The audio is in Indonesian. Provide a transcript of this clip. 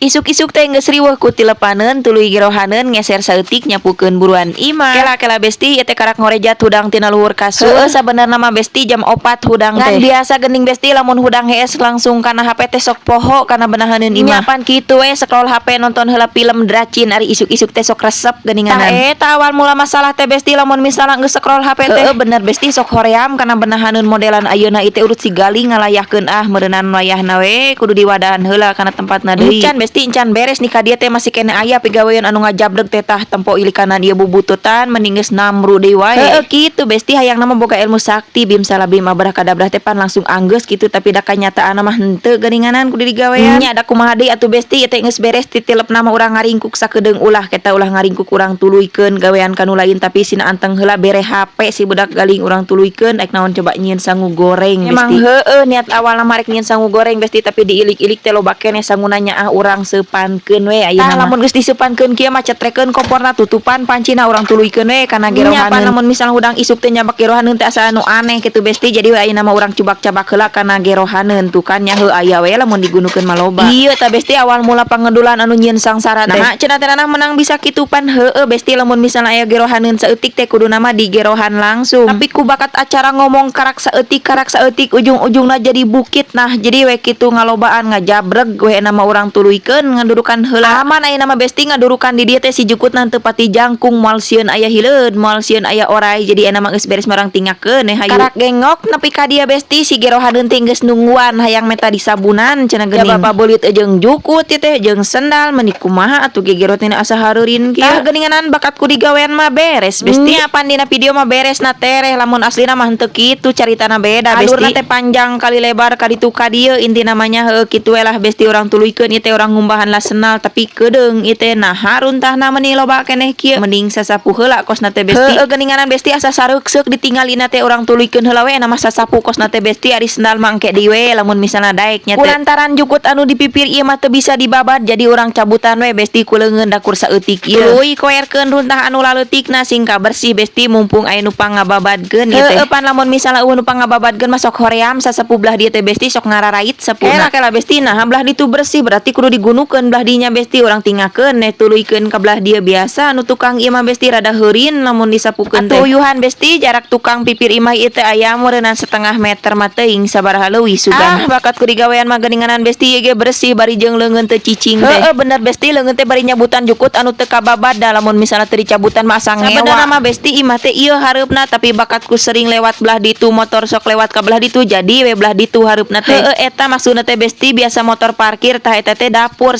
Isuk-isuk teh geus riweuh ku tilepaneun tuluy girohaneun ngeser saeutik nyapukeun buruan imah. Kela besti ieu teh karak ngorejat hudang tina luhur kasur. Sabenerna mah besti jam 4 hudang teh. Ngan biasa geuning besti lamun hudang hees langsung kana HP teh sok poho kana benahaneun imah. Nyapan kitu we scroll HP nonton heula film dracin ari isuk-isuk teh sok resep geuninganan. Eta awal mula masalah teh besti lamun misalna geus scroll HP teh. Bener besti sok hoream kana benahaneun modelan ayeuna ieu teh urut sigali ngalayahkeun meureunan wayahna we kudu diwadahan heula kana tempatna deui. Encan beres nih dia teh masih kena aya pigawean anu ngajabdeg teh tah tempo ilikanan ieu bubututan mending geus namru deui wae. Kitu besti hayang nama boga ilmu sakti bim salabim abrah-kadabrah teh pan langsung anggeus kitu tapi da kanyataan mah henteu geuninganan kudu digawean. Nya da kumaha deui atuh besti ieu teh geus beres titilepna mah urang ngaringkuk sakedeung ulah keta ulah ngaringkuk urang tuluykeun gawean kanu lain tapi sina anteng heula bere HP si budak galing urang tuluykeun ek naon coba nyieun sangu goreng besti. Emang niat awal mah rek nyieun sangu goreng besti tapi diilik-ilik teh loba keneh sangunanya urang sepankeun we ayeuna mah. Lamun geus disepankeun kieu mah cetrekeun komporna tutupan pancina urang tuluykeun we kana gerohaneun. Lamun misal hudang isuk teh nyabak gerohaneun teh asa anu aneh kitu besti jadi we ayeuna mah urang cubak-cabak heula kana gerohaneun tuh kan nya aya we lamun digunukeun mah loba. Ieu tah besti awal mula pangedulan anu nyieun sangsara teh. Nah cenah teh menang bisa kitu pan besti lamun misalna aya gerohaneun saeutik teh kuduna mah digerohan langsung. Tapi ku bakat acara ngomong karak saeutik ujung-ujungna jadi bukit nah jadi we kitu ngalobaan ngajabreg we nama urang tuluykeun ngadurukan heula aman ayeuna mah besti ngadurukan di dieu teh si jukutna teu pati jangkung moal sieun aya hileud moal sieun aya oray jadi ayeuna mah geus beres marang tinggakeun hayu karak gengok nepi ka dieu besti si gerohaneun teh geus nungguan hayang meta disabunan cenah geuning ya bapa beulit jeung jukut ieu teh jeung sendal meuni kumaha atuh gegero teh asa hareurin kieu geuninganan bakat ku digawean mah beres besti apan dina video mah beresna tereh lamun aslina mah henteu kitu caritana beda besti alurna teh panjang kali lebar ka ditu ka dieu inti namanya kitu we lah besti urang tuluykeun ieu teh urang ngumbahan lasenal tapi kedeung ieu teh naha runtahna meuni loba keneh kieu mending sasapu heula kosna teh besti geuninganan besti asa sareukseuk ditinggalina teh urang tuluykeun heula we nama sasapu kosna teh besti ari sendal mah engke di we lamun misalna daek nya teh kulantaran jukut anu dipipir ieu mah teu bisa dibabad jadi urang cabutan we besti ku leungeun dakur saeutik ieu tuluy koerkeun runtah anu laleutikna singka bersih besti mumpung aya nu pangababadkeun ieu teh pan lamun misalna eueuh nu pangababadkeun mah sok hoream sasapu belah dieu teh besti sok ngararait sapuna kela besti nah belah ditu bersih berarti kudu digunukeun belah dinya besti urang tinggakeun tuluykeun ka belah dia biasa anu tukang ieu mah besti rada heurin lamun disapukeun teh atuh besti jarak tukang pipir imah ieu teh aya meureunana setengah meter mah teuing sabaraha leuwih sugan bakat ku digawean mah geuninganan besti ieu ge bersih bari jeung leungeun teu cicing teh bener besti leungeun teh bari nyabutan jukut anu teu kababad da lamun misalna teu dicabutan mah asa ngewa sabenerna mah besti imah teh ieu hareupna tapi bakat ku sering lewat belah ditu motor sok lewat ka belah ditu jadi we belah ditu hareupna teh eta maksudna teh besti biasa motor parkir tah eta teh dapur